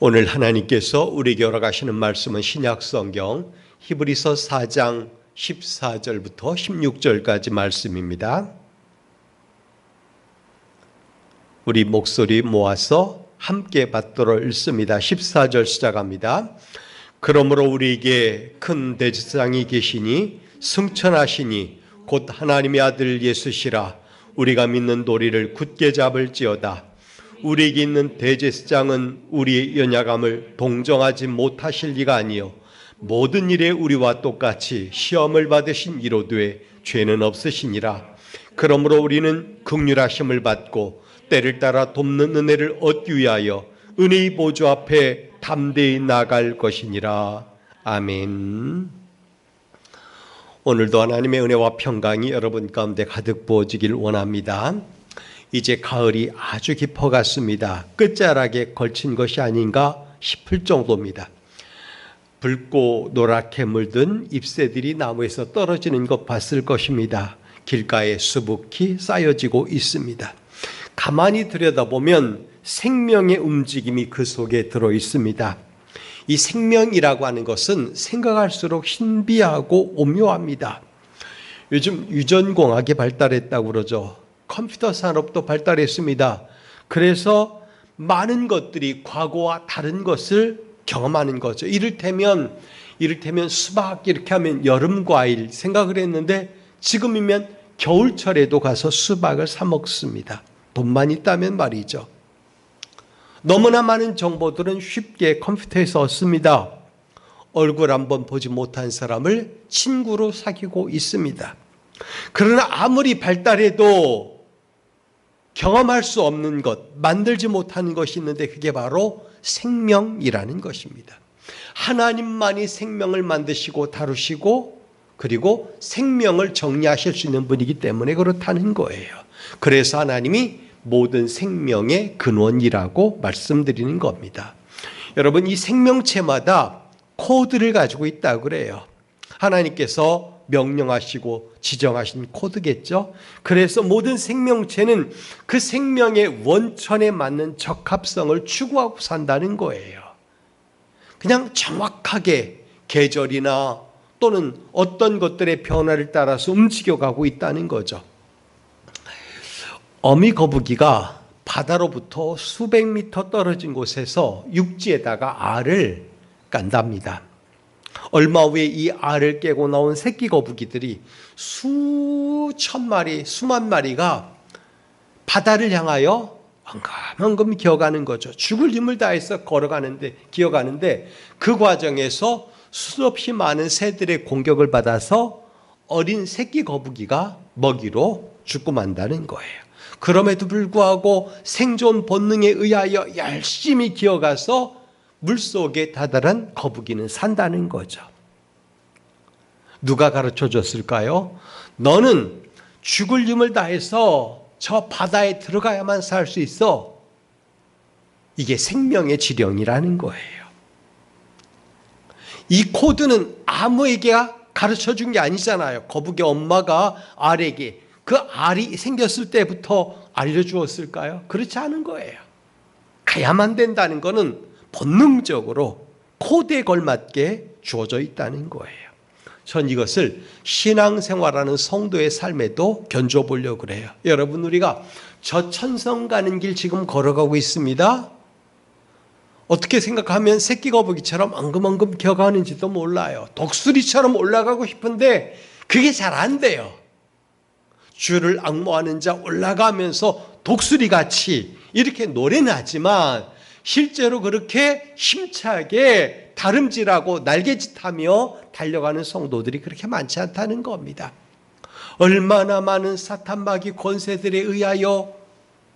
오늘 하나님께서 우리에게 허락하시는 말씀은 신약성경 히브리서 4장 14절부터 16절까지 말씀입니다. 우리 목소리 모아서 함께 받도록 읽습니다. 14절 시작합니다. 그러므로 우리에게 큰 대제사장이 계시니 승천하시니 곧 하나님의 아들 예수시라. 우리가 믿는 도리를 굳게 잡을지어다. 우리에게 있는 대제사장은 우리의 연약함을 동정하지 못하실 리가 아니요 모든 일에 우리와 똑같이 시험을 받으신 이로되 죄는 없으시니라. 그러므로 우리는 긍휼하심을 받고 때를 따라 돕는 은혜를 얻기 위하여 은혜의 보좌 앞에 담대히 나갈 것이니라. 아멘. 오늘도 하나님의 은혜와 평강이 여러분 가운데 가득 부어지길 원합니다. 이제 가을이 아주 깊어갔습니다. 끝자락에 걸친 것이 아닌가 싶을 정도입니다. 붉고 노랗게 물든 잎새들이 나무에서 떨어지는 것 봤을 것입니다. 길가에 수북히 쌓여지고 있습니다. 가만히 들여다보면 생명의 움직임이 그 속에 들어 있습니다. 이 생명이라고 하는 것은 생각할수록 신비하고 오묘합니다. 요즘 유전공학이 발달했다고 그러죠. 컴퓨터 산업도 발달했습니다. 그래서 많은 것들이 과거와 다른 것을 경험하는 거죠. 이를테면 수박 이렇게 하면 여름 과일 생각을 했는데 지금이면 겨울철에도 가서 수박을 사 먹습니다. 돈만 있다면 말이죠. 너무나 많은 정보들은 쉽게 컴퓨터에서 얻습니다. 얼굴 한번 보지 못한 사람을 친구로 사귀고 있습니다. 그러나 아무리 발달해도 경험할 수 없는 것, 만들지 못하는 것이 있는데 그게 바로 생명이라는 것입니다. 하나님만이 생명을 만드시고 다루시고 그리고 생명을 정리하실 수 있는 분이기 때문에 그렇다는 거예요. 그래서 하나님이 모든 생명의 근원이라고 말씀드리는 겁니다. 여러분, 이 생명체마다 코드를 가지고 있다고 그래요. 하나님께서 명령하시고 지정하신 코드겠죠. 그래서 모든 생명체는 그 생명의 원천에 맞는 적합성을 추구하고 산다는 거예요. 그냥 정확하게 계절이나 또는 어떤 것들의 변화를 따라서 움직여가고 있다는 거죠. 어미거북이가 바다로부터 수백 미터 떨어진 곳에서 육지에다가 알을 깐답니다. 얼마 후에 이 알을 깨고 나온 새끼 거북이들이 수천 마리, 수만 마리가 바다를 향하여 엉금엉금 기어가는 거죠. 죽을 힘을 다해서 기어가는데 그 과정에서 수없이 많은 새들의 공격을 받아서 어린 새끼 거북이가 먹이로 죽고 만다는 거예요. 그럼에도 불구하고 생존 본능에 의하여 열심히 기어가서 물속에 다다란 거북이는 산다는 거죠. 누가 가르쳐 줬을까요? 너는 죽을 힘을 다해서 저 바다에 들어가야만 살 수 있어. 이게 생명의 지령이라는 거예요. 이 코드는 아무에게 가르쳐 준 게 아니잖아요. 거북이 엄마가 알에게 그 알이 생겼을 때부터 알려주었을까요? 그렇지 않은 거예요. 가야만 된다는 거는 본능적으로 코드에 걸맞게 주어져 있다는 거예요. 전 이것을 신앙생활하는 성도의 삶에도 견줘보려고 그래요. 여러분, 우리가 저 천성 가는 길 지금 걸어가고 있습니다. 어떻게 생각하면 새끼 거북이처럼 엉금엉금 기어가는지도 몰라요. 독수리처럼 올라가고 싶은데 그게 잘 안 돼요. 주를 앙모하는 자 올라가면서 독수리같이 이렇게 노래는 하지만 실제로 그렇게 힘차게 다름질하고 날개짓하며 달려가는 성도들이 그렇게 많지 않다는 겁니다. 얼마나 많은 사탄마귀 권세들에 의하여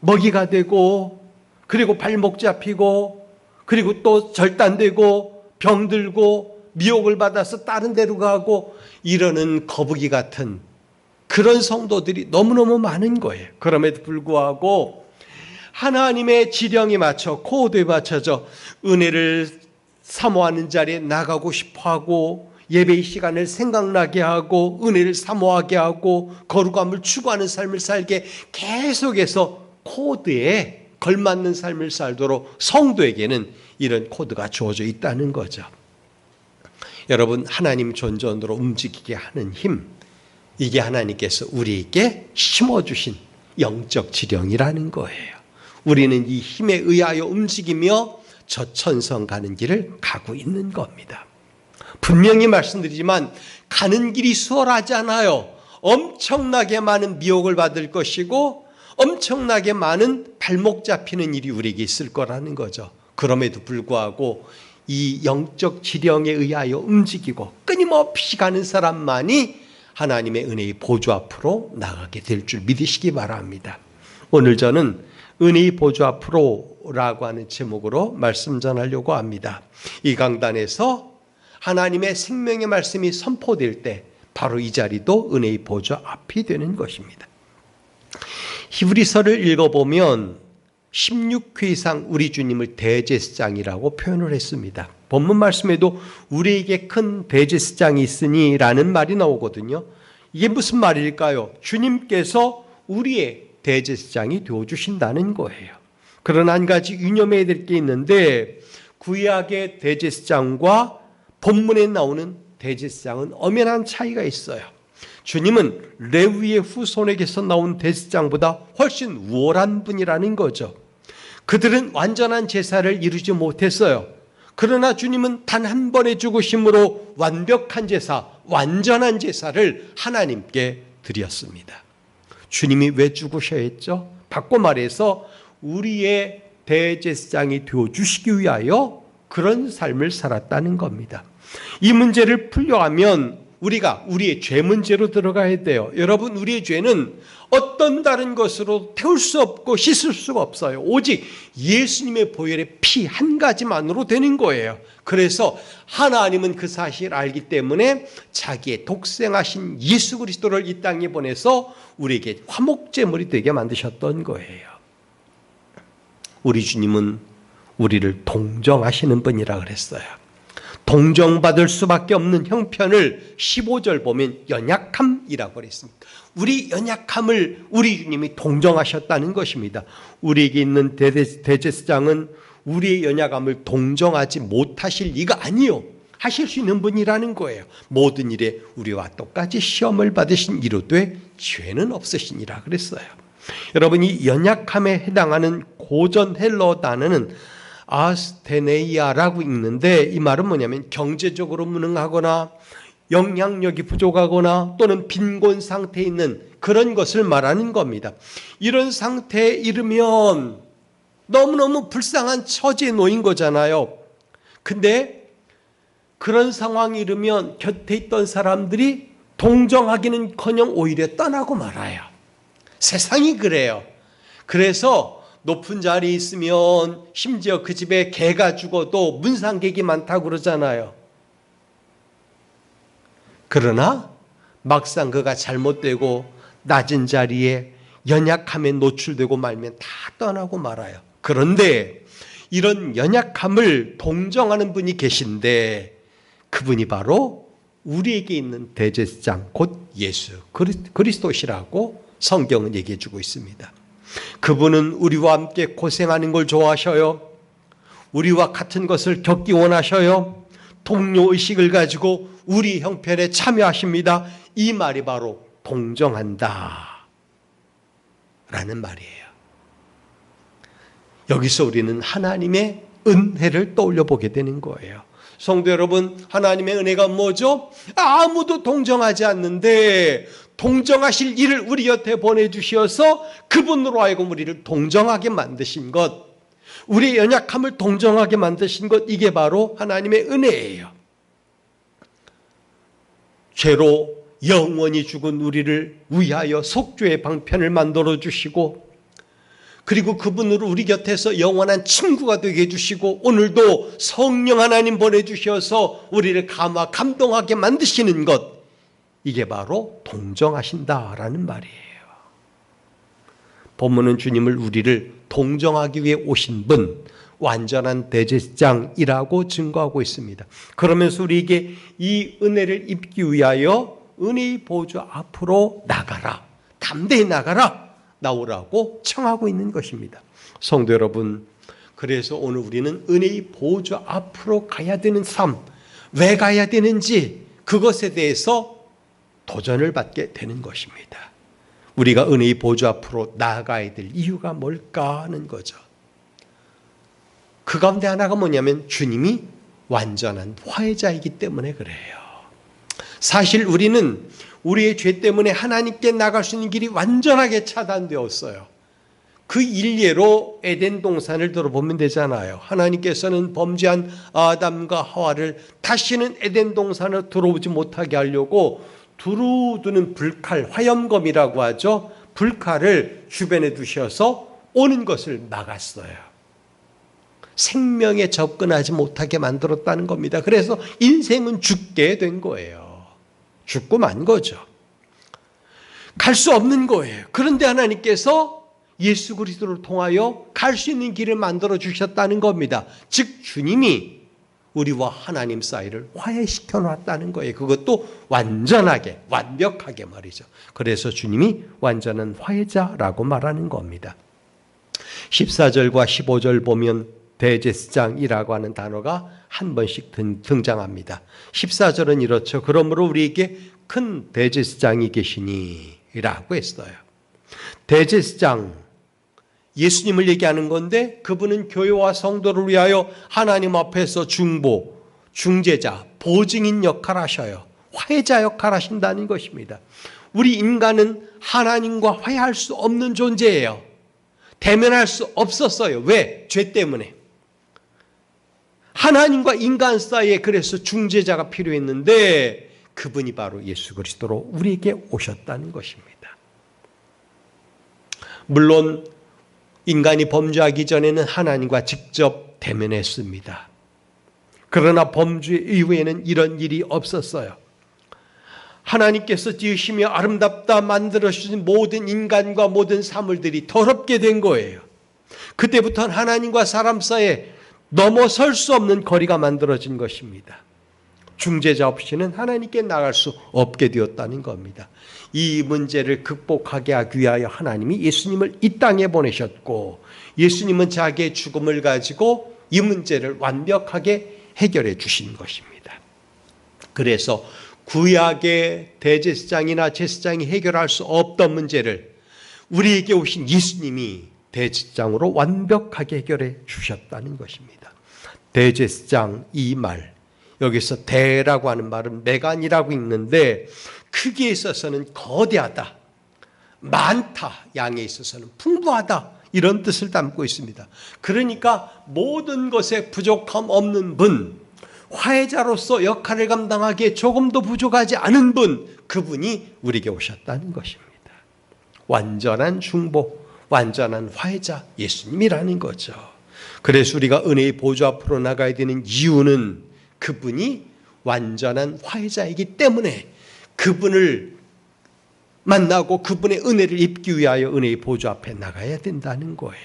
먹이가 되고 그리고 발목 잡히고 그리고 또 절단되고 병들고 미혹을 받아서 다른 데로 가고 이러는 거북이 같은 그런 성도들이 너무너무 많은 거예요. 그럼에도 불구하고 하나님의 지령에 맞춰 코드에 맞춰져 은혜를 사모하는 자리에 나가고 싶어하고 예배의 시간을 생각나게 하고 은혜를 사모하게 하고 거룩함을 추구하는 삶을 살게 계속해서 코드에 걸맞는 삶을 살도록 성도에게는 이런 코드가 주어져 있다는 거죠. 여러분, 하나님 존전으로 움직이게 하는 힘, 이게 하나님께서 우리에게 심어주신 영적 지령이라는 거예요. 우리는 이 힘에 의하여 움직이며 저 천성 가는 길을 가고 있는 겁니다. 분명히 말씀드리지만 가는 길이 수월하지 않아요. 엄청나게 많은 미혹을 받을 것이고 엄청나게 많은 발목 잡히는 일이 우리에게 있을 거라는 거죠. 그럼에도 불구하고 이 영적 지령에 의하여 움직이고 끊임없이 가는 사람만이 하나님의 은혜의 보좌 앞으로 나가게 될 줄 믿으시기 바랍니다. 오늘 저는 은혜의 보좌 앞으로라고 하는 제목으로 말씀 전하려고 합니다. 이 강단에서 하나님의 생명의 말씀이 선포될 때 바로 이 자리도 은혜의 보좌 앞이 되는 것입니다. 히브리서를 읽어보면 16회 이상 우리 주님을 대제사장이라고 표현을 했습니다. 본문 말씀에도 우리에게 큰 대제사장이 있으니 라는 말이 나오거든요. 이게 무슨 말일까요? 주님께서 우리의 대제사장이 되어주신다는 거예요. 그러나 한 가지 유념해야 될 게 있는데 구약의 대제사장과 본문에 나오는 대제사장은 엄연한 차이가 있어요. 주님은 레위의 후손에게서 나온 대제사장보다 훨씬 우월한 분이라는 거죠. 그들은 완전한 제사를 이루지 못했어요. 그러나 주님은 단 한 번의 죽으심으로 완벽한 제사, 완전한 제사를 하나님께 드렸습니다. 주님이 왜 죽으셔야 했죠? 바꿔 말해서 우리의 대제사장이 되어주시기 위하여 그런 삶을 살았다는 겁니다. 이 문제를 풀려가면 우리가 우리의 죄 문제로 들어가야 돼요. 여러분, 우리의 죄는 어떤 다른 것으로 태울 수 없고 씻을 수가 없어요. 오직 예수님의 보혈의 피 한 가지만으로 되는 거예요. 그래서 하나님은 그 사실을 알기 때문에 자기의 독생하신 예수 그리스도를 이 땅에 보내서 우리에게 화목제물이 되게 만드셨던 거예요. 우리 주님은 우리를 동정하시는 분이라 그랬어요. 동정받을 수밖에 없는 형편을 15절 보면 연약함이라고 그랬습니다. 우리 연약함을 우리 주님이 동정하셨다는 것입니다. 우리에게 있는 대제사장은 우리의 연약함을 동정하지 못하실 리가 아니요, 하실 수 있는 분이라는 거예요. 모든 일에 우리와 똑같이 시험을 받으신 이로되 죄는 없으시니라 그랬어요. 여러분, 이 연약함에 해당하는 고전 헬러 단어는 아스테네이아라고 읽는데 이 말은 뭐냐면 경제적으로 무능하거나 영향력이 부족하거나 또는 빈곤 상태에 있는 그런 것을 말하는 겁니다. 이런 상태에 이르면 너무너무 불쌍한 처지에 놓인 거잖아요. 근데 그런 상황에 이르면 곁에 있던 사람들이 동정하기는커녕 오히려 떠나고 말아요. 세상이 그래요. 그래서 높은 자리에 있으면 심지어 그 집에 개가 죽어도 문상객이 많다고 그러잖아요. 그러나 막상 그가 잘못되고 낮은 자리에 연약함에 노출되고 말면 다 떠나고 말아요. 그런데 이런 연약함을 동정하는 분이 계신데 그분이 바로 우리에게 있는 대제사장 곧 예수 그리스도시라고 성경은 얘기해 주고 있습니다. 그분은 우리와 함께 고생하는 걸 좋아하셔요. 우리와 같은 것을 겪기 원하셔요. 동료의식을 가지고 우리 형편에 참여하십니다. 이 말이 바로 동정한다 라는 말이에요. 여기서 우리는 하나님의 은혜를 떠올려 보게 되는 거예요. 성도 여러분, 하나님의 은혜가 뭐죠? 아무도 동정하지 않는데 동정하실 이를 우리 곁에 보내주셔서 그분으로 하여금 우리를 동정하게 만드신 것, 우리의 연약함을 동정하게 만드신 것, 이게 바로 하나님의 은혜예요. 죄로 영원히 죽은 우리를 위하여 속죄의 방편을 만들어 주시고, 그리고 그분으로 우리 곁에서 영원한 친구가 되게 해주시고, 오늘도 성령 하나님 보내주셔서 우리를 감동하게 만드시는 것, 이게 바로 동정하신다라는 말이에요. 본문은 주님을 우리를 동정하기 위해 오신 분, 완전한 대제사장이라고 증거하고 있습니다. 그러면서 우리에게 이 은혜를 입기 위하여 은혜의 보좌 앞으로 나가라, 담대히 나가라, 나오라고 청하고 있는 것입니다. 성도 여러분, 그래서 오늘 우리는 은혜의 보좌 앞으로 가야 되는 삶, 왜 가야 되는지 그것에 대해서 도전을 받게 되는 것입니다. 우리가 은혜의 보좌 앞으로 나아가야 될 이유가 뭘까 하는 거죠. 그 가운데 하나가 뭐냐면 주님이 완전한 화해자이기 때문에 그래요. 사실 우리는 우리의 죄 때문에 하나님께 나갈 수 있는 길이 완전하게 차단되었어요. 그 일례로 에덴 동산을 들어보면 되잖아요. 하나님께서는 범죄한 아담과 하와를 다시는 에덴 동산으로 들어오지 못하게 하려고 두루두는 불칼, 화염검이라고 하죠. 불칼을 주변에 두셔서 오는 것을 막았어요. 생명에 접근하지 못하게 만들었다는 겁니다. 그래서 인생은 죽게 된 거예요. 죽고 만 거죠. 갈 수 없는 거예요. 그런데 하나님께서 예수 그리스도를 통하여 갈 수 있는 길을 만들어 주셨다는 겁니다. 즉 주님이 우리와 하나님 사이를 화해시켜 놨다는 거예요. 그것도 완전하게, 완벽하게 말이죠. 그래서 주님이 완전한 화해자라고 말하는 겁니다. 14절과 15절 보면 대제사장이라고 하는 단어가 한 번씩 등장합니다. 14절은 이렇죠. 그러므로 우리에게 큰 대제사장이 계시니 라고 했어요. 대제사장, 예수님을 얘기하는 건데 그분은 교회와 성도를 위하여 하나님 앞에서 중보, 중재자, 보증인 역할을 하셔요. 화해자 역할을 하신다는 것입니다. 우리 인간은 하나님과 화해할 수 없는 존재예요. 대면할 수 없었어요. 왜? 죄 때문에. 하나님과 인간 사이에 그래서 중재자가 필요했는데 그분이 바로 예수 그리스도로 우리에게 오셨다는 것입니다. 물론 인간이 범죄하기 전에는 하나님과 직접 대면했습니다. 그러나 범죄 이후에는 이런 일이 없었어요. 하나님께서 지으시며 아름답다 만들어주신 모든 인간과 모든 사물들이 더럽게 된 거예요. 그때부터는 하나님과 사람 사이에 넘어설 수 없는 거리가 만들어진 것입니다. 중재자 없이는 하나님께 나갈 수 없게 되었다는 겁니다. 이 문제를 극복하게 하기 위하여 하나님이 예수님을 이 땅에 보내셨고 예수님은 자기의 죽음을 가지고 이 문제를 완벽하게 해결해 주신 것입니다. 그래서 구약의 대제사장이나 제사장이 해결할 수 없던 문제를 우리에게 오신 예수님이 대제사장으로 완벽하게 해결해 주셨다는 것입니다. 대제사장 이 말, 여기서 대라고 하는 말은 메간이라고 읽는데 크기에 있어서는 거대하다, 많다, 양에 있어서는 풍부하다 이런 뜻을 담고 있습니다. 그러니까 모든 것에 부족함 없는 분, 화해자로서 역할을 감당하기에 조금도 부족하지 않은 분, 그분이 우리에게 오셨다는 것입니다. 완전한 중보, 완전한 화해자 예수님이라는 거죠. 그래서 우리가 은혜의 보좌 앞으로 나가야 되는 이유는 그분이 완전한 화해자이기 때문에 그분을 만나고 그분의 은혜를 입기 위하여 은혜의 보좌 앞에 나가야 된다는 거예요.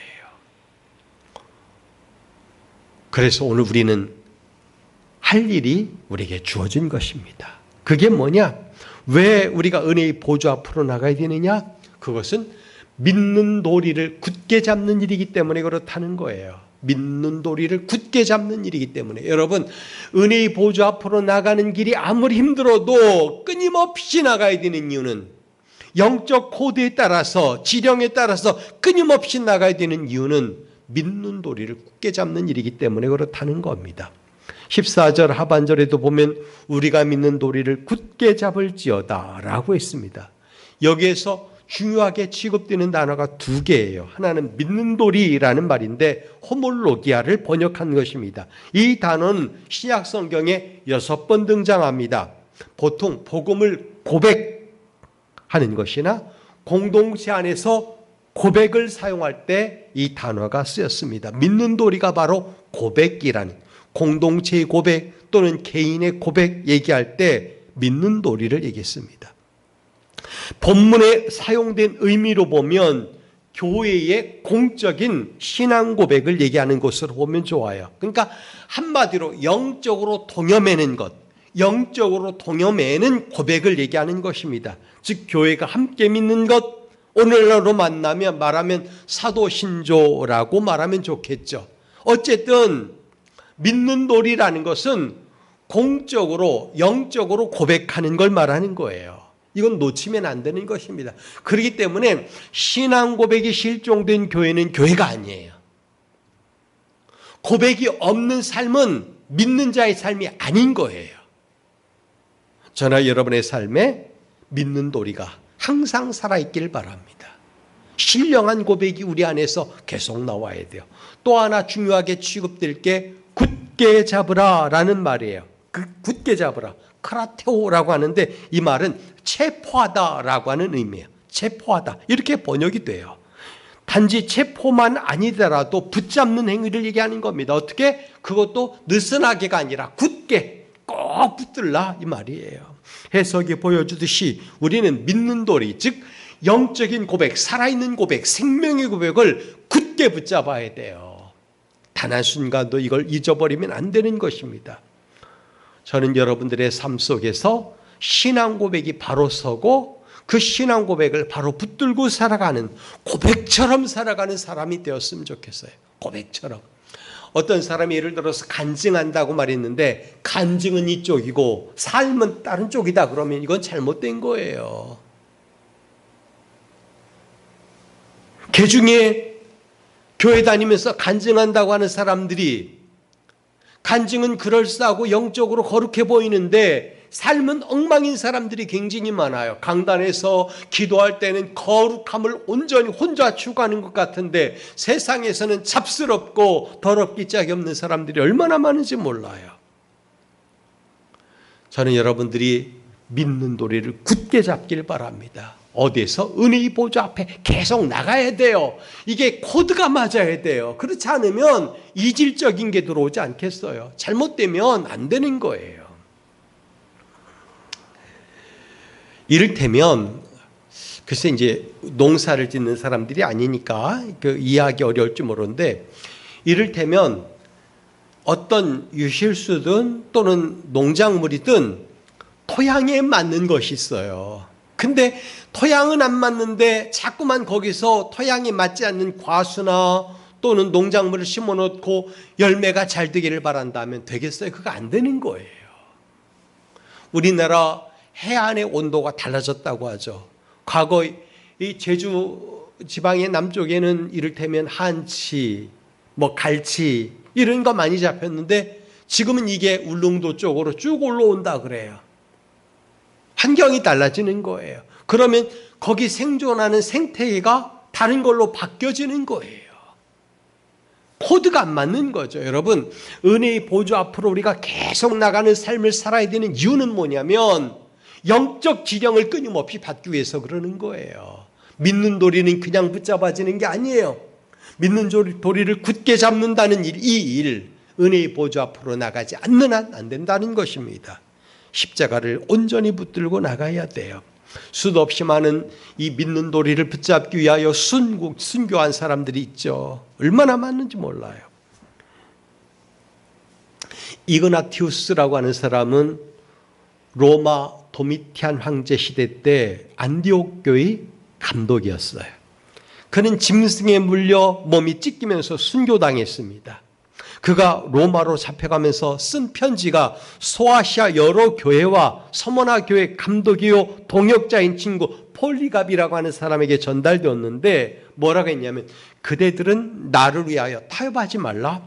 그래서 오늘 우리는 할 일이 우리에게 주어진 것입니다. 그게 뭐냐? 왜 우리가 은혜의 보좌 앞으로 나가야 되느냐? 그것은 믿는 도리를 굳게 잡는 일이기 때문에 그렇다는 거예요. 믿는 도리를 굳게 잡는 일이기 때문에. 여러분, 은혜의 보좌 앞으로 나가는 길이 아무리 힘들어도 끊임없이 나가야 되는 이유는, 영적 코드에 따라서, 지령에 따라서 끊임없이 나가야 되는 이유는 믿는 도리를 굳게 잡는 일이기 때문에 그렇다는 겁니다. 14절 하반절에도 보면 우리가 믿는 도리를 굳게 잡을지어다 라고 했습니다. 여기에서 중요하게 취급되는 단어가 두 개예요. 하나는 믿는 도리라는 말인데 호몰로기아를 번역한 것입니다. 이 단어는 신약 성경에 6번 등장합니다. 보통 복음을 고백하는 것이나 공동체 안에서 고백을 사용할 때 이 단어가 쓰였습니다. 믿는 도리가 바로 고백이라는, 공동체의 고백 또는 개인의 고백 얘기할 때 믿는 도리를 얘기했습니다. 본문에 사용된 의미로 보면 교회의 공적인 신앙 고백을 얘기하는 것으로 보면 좋아요. 그러니까 한마디로 영적으로 동여매는 것, 영적으로 동여매는 고백을 얘기하는 것입니다. 즉 교회가 함께 믿는 것, 오늘날로 말하면 사도신조라고 말하면 좋겠죠. 어쨌든 믿는 도리라는 것은 공적으로 영적으로 고백하는 걸 말하는 거예요. 이건 놓치면 안 되는 것입니다. 그렇기 때문에 신앙 고백이 실종된 교회는 교회가 아니에요. 고백이 없는 삶은 믿는 자의 삶이 아닌 거예요. 저나 여러분의 삶에 믿는 도리가 항상 살아있길 바랍니다. 신령한 고백이 우리 안에서 계속 나와야 돼요. 또 하나 중요하게 취급될 게 굳게 잡으라 라는 말이에요. 굳게 잡으라. 크라테오라고 하는데 이 말은 체포하다라고 하는 의미예요. 체포하다. 이렇게 번역이 돼요. 단지 체포만 아니더라도 붙잡는 행위를 얘기하는 겁니다. 어떻게? 그것도 느슨하게가 아니라 굳게 꼭 붙들라 이 말이에요. 해석이 보여주듯이 우리는 믿는 도리, 즉 영적인 고백, 살아있는 고백, 생명의 고백을 굳게 붙잡아야 돼요. 단 한순간도 이걸 잊어버리면 안 되는 것입니다. 저는 여러분들의 삶 속에서 신앙 고백이 바로 서고 그 신앙 고백을 바로 붙들고 살아가는, 고백처럼 살아가는 사람이 되었으면 좋겠어요. 고백처럼. 어떤 사람이 예를 들어서 간증한다고 말했는데 간증은 이쪽이고 삶은 다른 쪽이다 그러면 이건 잘못된 거예요. 그 중에 교회 다니면서 간증한다고 하는 사람들이 간증은 그럴싸하고 영적으로 거룩해 보이는데 삶은 엉망인 사람들이 굉장히 많아요. 강단에서 기도할 때는 거룩함을 온전히 혼자 추구하는 것 같은데 세상에서는 잡스럽고 더럽기 짝이 없는 사람들이 얼마나 많은지 몰라요. 저는 여러분들이 믿는 도리를 굳게 잡길 바랍니다. 어디에서? 은혜의 보좌 앞에 계속 나가야 돼요. 이게 코드가 맞아야 돼요. 그렇지 않으면 이질적인 게 들어오지 않겠어요. 잘못되면 안 되는 거예요. 이를테면 글쎄 이제 농사를 짓는 사람들이 아니니까 그 이해하기 어려울지 모르는데 이를테면 어떤 유실수든 또는 농작물이든 토양에 맞는 것이 있어요. 근데 토양은 안 맞는데 자꾸만 거기서 토양에 맞지 않는 과수나 또는 농작물을 심어놓고 열매가 잘 되기를 바란다면 되겠어요? 그거 안 되는 거예요. 우리나라 해안의 온도가 달라졌다고 하죠. 과거 이 제주 지방의 남쪽에는 이를테면 한치, 갈치 이런 거 많이 잡혔는데 지금은 이게 울릉도 쪽으로 쭉 올라온다 그래요. 환경이 달라지는 거예요. 그러면 거기 생존하는 생태계가 다른 걸로 바뀌어지는 거예요. 코드가 안 맞는 거죠. 여러분, 은혜의 보좌 앞으로 우리가 계속 나가는 삶을 살아야 되는 이유는 뭐냐면 영적 지령을 끊임없이 받기 위해서 그러는 거예요. 믿는 도리는 그냥 붙잡아지는 게 아니에요. 믿는 도리를 굳게 잡는다는 일, 이 일, 은혜의 보좌 앞으로 나가지 않는 한 안 된다는 것입니다. 십자가를 온전히 붙들고 나가야 돼요. 수도 없이 많은 이 믿는 도리를 붙잡기 위하여 순교한 사람들이 있죠. 얼마나 많은지 몰라요. 이그나티우스라고 하는 사람은 로마 도미티안 황제 시대 때 안디옥 교회 감독이었어요. 그는 짐승에 물려 몸이 찢기면서 순교당했습니다. 그가 로마로 잡혀가면서 쓴 편지가 소아시아 여러 교회와 서머나 교회 감독이요 동역자인 친구 폴리갑이라고 하는 사람에게 전달되었는데 뭐라고 했냐면 그대들은 나를 위하여 타협하지 말라.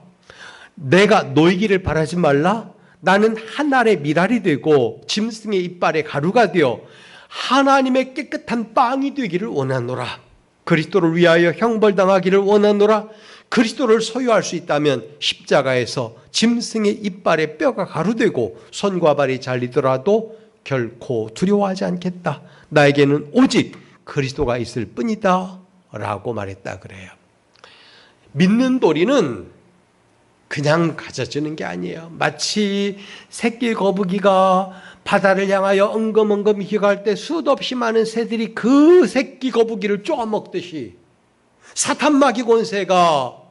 내가 놓이기를 바라지 말라. 나는 하늘의 미랄이 되고 짐승의 이빨에 가루가 되어 하나님의 깨끗한 빵이 되기를 원하노라. 그리스도를 위하여 형벌당하기를 원하노라. 그리스도를 소유할 수 있다면 십자가에서 짐승의 이빨에 뼈가 가루되고 손과 발이 잘리더라도 결코 두려워하지 않겠다. 나에게는 오직 그리스도가 있을 뿐이다 라고 말했다 그래요. 믿는 도리는 그냥 가져지는 게 아니에요. 마치 새끼 거북이가 바다를 향하여 엉금엉금 기어갈 때 수도 없이 많은 새들이 그 새끼 거북이를 쪼아먹듯이 사탄 마귀 권세가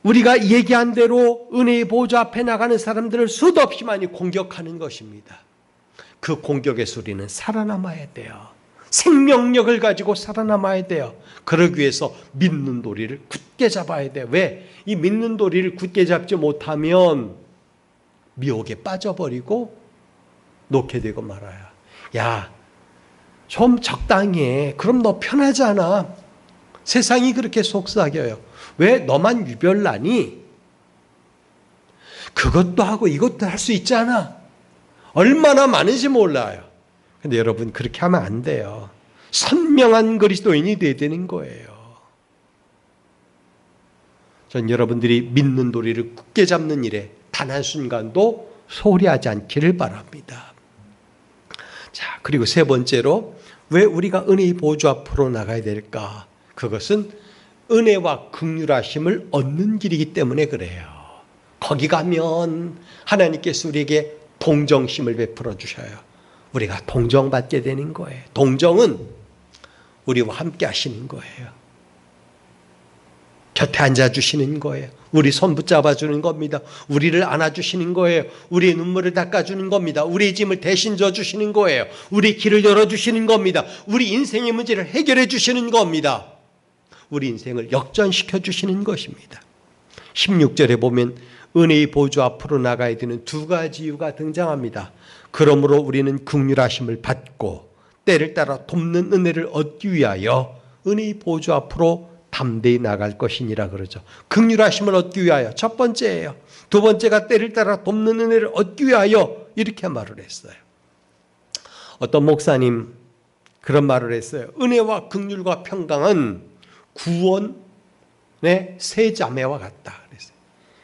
우리가 얘기한 대로 은혜의 보좌 앞에 나가는 사람들을 수도 없이 많이 공격하는 것입니다. 그 공격에서 우리는 살아남아야 돼요. 생명력을 가지고 살아남아야 돼요. 그러기 위해서 믿는 도리를 굳게 잡아야 돼요. 왜? 이 믿는 도리를 굳게 잡지 못하면 미혹에 빠져버리고 놓게 되고 말아요. 야, 좀 적당히 해. 그럼 너 편하잖아. 세상이 그렇게 속삭여요. 왜 너만 유별나니? 그것도 하고 이것도 할 수 있잖아. 얼마나 많은지 몰라요. 근데 여러분 그렇게 하면 안 돼요. 선명한 그리스도인이 되어야 되는 거예요. 전 여러분들이 믿는 도리를 굳게 잡는 일에 단 한순간도 소홀히 하지 않기를 바랍니다. 자, 그리고 세 번째로 왜 우리가 은혜의 보좌 앞으로 나가야 될까? 그것은 은혜와 긍휼하심을 얻는 길이기 때문에 그래요. 거기 가면 하나님께서 우리에게 동정심을 베풀어 주셔요. 우리가 동정받게 되는 거예요. 동정은 우리와 함께 하시는 거예요. 곁에 앉아주시는 거예요. 우리 손 붙잡아 주는 겁니다. 우리를 안아주시는 거예요. 우리의 눈물을 닦아주는 겁니다. 우리의 짐을 대신 져주시는 거예요. 우리 길을 열어주시는 겁니다. 우리 인생의 문제를 해결해 주시는 겁니다. 우리 인생을 역전시켜 주시는 것입니다. 16절에 보면 은혜의 보좌 앞으로 나가야 되는 두 가지 이유가 등장합니다. 그러므로 우리는 긍휼하심을 받고 때를 따라 돕는 은혜를 얻기 위하여 은혜의 보좌 앞으로 담대히 나갈 것이니라 그러죠. 긍휼하심을 얻기 위하여 첫 번째예요. 두 번째가 때를 따라 돕는 은혜를 얻기 위하여 이렇게 말을 했어요. 어떤 목사님 그런 말을 했어요. 은혜와 긍휼과 평강은 구원의 세 자매와 같다 그랬어요.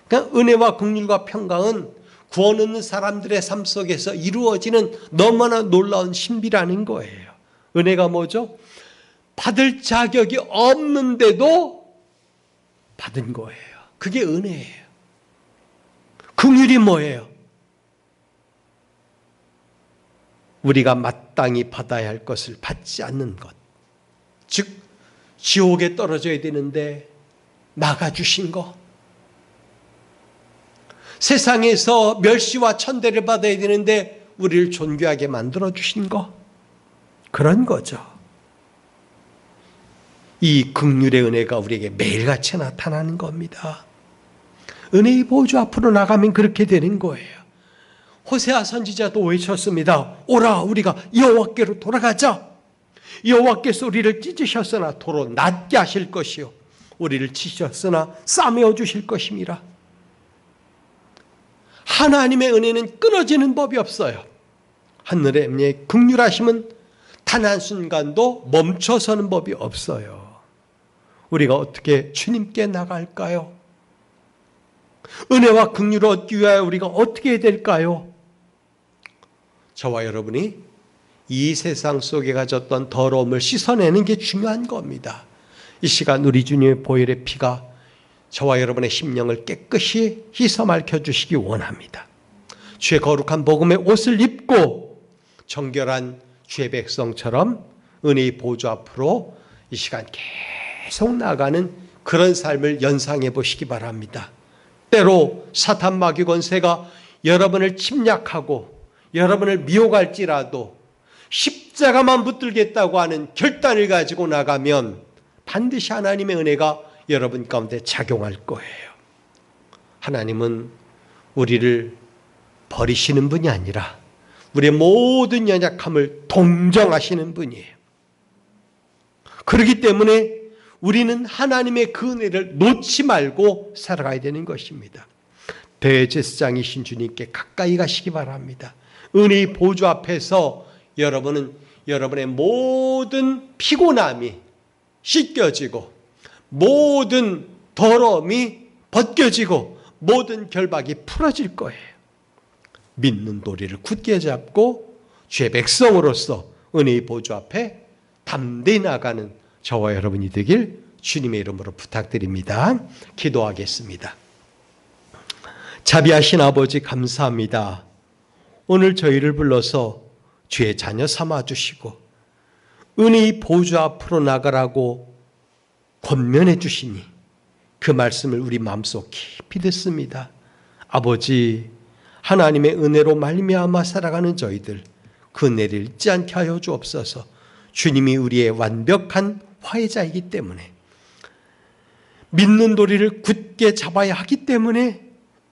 그러니까 은혜와 긍휼과 평강은 구원 얻는 사람들의 삶 속에서 이루어지는 너무나 놀라운 신비라는 거예요. 은혜가 뭐죠? 받을 자격이 없는데도 받은 거예요. 그게 은혜예요. 긍휼이 뭐예요? 우리가 마땅히 받아야 할 것을 받지 않는 것. 즉 지옥에 떨어져야 되는데 막아주신 것. 세상에서 멸시와 천대를 받아야 되는데 우리를 존귀하게 만들어주신 것. 그런 거죠. 이 긍휼의 은혜가 우리에게 매일같이 나타나는 겁니다. 은혜의 보좌 앞으로 나가면 그렇게 되는 거예요. 호세아 선지자도 외쳤습니다. 오라 우리가 여호와께로 돌아가자. 여호와께서 우리를 찢으셨으나 도로 낫게 하실 것이요 우리를 치셨으나 싸매어 주실 것임이라. 하나님의 은혜는 끊어지는 법이 없어요. 하늘의 은혜의 긍휼하심은 단 한순간도 멈춰서는 법이 없어요. 우리가 어떻게 주님께 나갈까요? 은혜와 긍휼을 얻기 위하여 우리가 어떻게 해야 될까요? 저와 여러분이 이 세상 속에 가졌던 더러움을 씻어내는 게 중요한 겁니다. 이 시간 우리 주님의 보혈의 피가 저와 여러분의 심령을 깨끗이 씻어 밝혀주시기 원합니다. 주의 거룩한 복음의 옷을 입고 정결한 주의 백성처럼 은혜의 보좌 앞으로 이 시간 계속 나가는 그런 삶을 연상해 보시기 바랍니다. 때로 사탄 마귀 권세가 여러분을 침략하고 여러분을 미혹할지라도 십자가만 붙들겠다고 하는 결단을 가지고 나가면 반드시 하나님의 은혜가 여러분 가운데 작용할 거예요. 하나님은 우리를 버리시는 분이 아니라 우리의 모든 연약함을 동정하시는 분이에요. 그렇기 때문에 우리는 하나님의 그 은혜를 놓지 말고 살아가야 되는 것입니다. 대제사장이신 주님께 가까이 가시기 바랍니다. 은혜의 보좌 앞에서 여러분은 여러분의 모든 피곤함이 씻겨지고 모든 더러움이 벗겨지고 모든 결박이 풀어질 거예요. 믿는 도리를 굳게 잡고 주의 백성으로서 은혜의 보좌 앞에 담대히 나가는 저와 여러분이 되길 주님의 이름으로 부탁드립니다. 기도하겠습니다. 자비하신 아버지 감사합니다. 오늘 저희를 불러서 주의 자녀 삼아주시고 은혜의 보좌 앞으로 나가라고 권면해 주시니 그 말씀을 우리 마음속 깊이 듣습니다. 아버지, 하나님의 은혜로 말미암아 살아가는 저희들 그 은혜를 잊지 않게 하여 주옵소서. 주님이 우리의 완벽한 화해자이기 때문에, 믿는 도리를 굳게 잡아야 하기 때문에,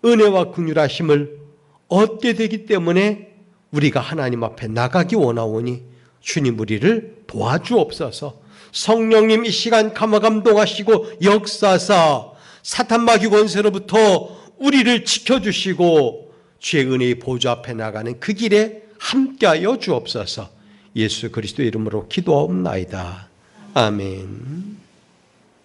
은혜와 긍휼하심을 얻게 되기 때문에 우리가 하나님 앞에 나가기 원하오니 주님 우리를 도와주옵소서. 성령님 이 시간 감화감동하시고 역사사 사탄 마귀 권세로부터 우리를 지켜주시고 주의 은혜의 보좌 앞에 나가는 그 길에 함께하여 주옵소서. 예수 그리스도의 이름으로 기도하옵나이다. 아멘.